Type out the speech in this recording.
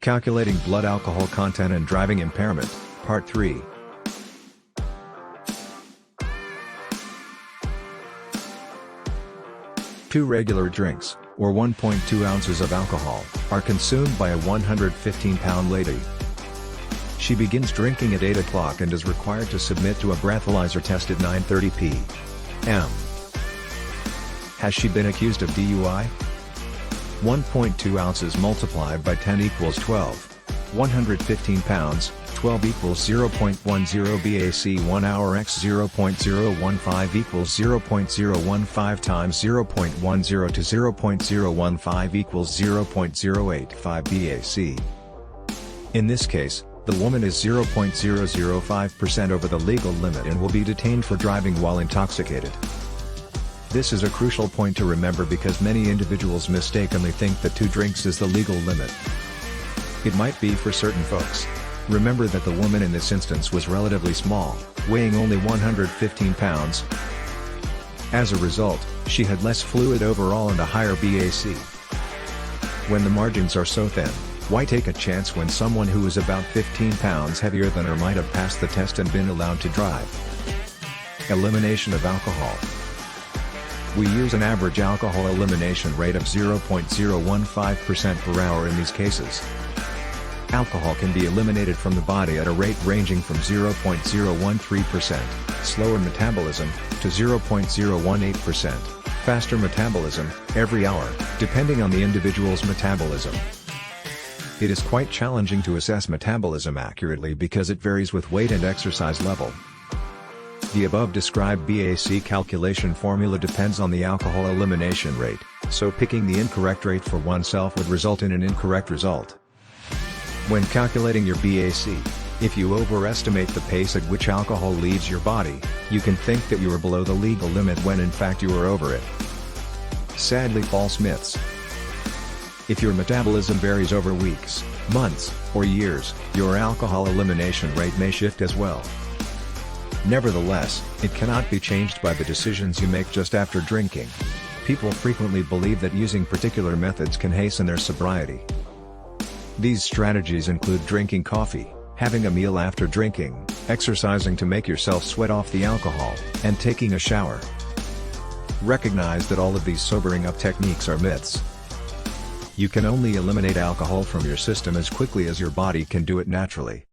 Calculating blood alcohol content and driving impairment, Part 3. Two regular drinks, or 1.2 ounces of alcohol, are consumed by a 115-pound lady. She begins drinking at 8 o'clock and is required to submit to a breathalyzer test at 9:30 p.m. Has she been accused of DUI? 1.2 ounces multiplied by 10 equals 12. 115 pounds, 12 equals 0.10 BAC. 1 hour x 0.015 equals 0.015 times 0.10 to 0.015 equals 0.085 BAC. In this case, the woman is 0.005% over the legal limit and will be detained for driving while intoxicated. This is a crucial point to remember because many individuals mistakenly think that 2 drinks is the legal limit. It might be for certain folks. Remember that the woman in this instance was relatively small, weighing only 115 pounds. As a result, she had less fluid overall and a higher BAC. When the margins are so thin, why take a chance when someone who is about 15 pounds heavier than her might have passed the test and been allowed to drive? Elimination of alcohol. We use an average alcohol elimination rate of 0.015% per hour in these cases. Alcohol can be eliminated from the body at a rate ranging from 0.013%, slower metabolism, to 0.018%, faster metabolism, every hour, depending on the individual's metabolism. It is quite challenging to assess metabolism accurately because it varies with weight and exercise level. The above described BAC calculation formula depends on the alcohol elimination rate, so picking the incorrect rate for oneself would result in an incorrect result. When calculating your BAC, if you overestimate the pace at which alcohol leaves your body, you can think that you are below the legal limit when in fact you are over it. Sadly, false myths. If your metabolism varies over weeks, months, or years, your alcohol elimination rate may shift as well. Nevertheless, it cannot be changed by the decisions you make just after drinking. People frequently believe that using particular methods can hasten their sobriety. These strategies include drinking coffee, having a meal after drinking, exercising to make yourself sweat off the alcohol, and taking a shower. Recognize that all of these sobering up techniques are myths. You can only eliminate alcohol from your system as quickly as your body can do it naturally.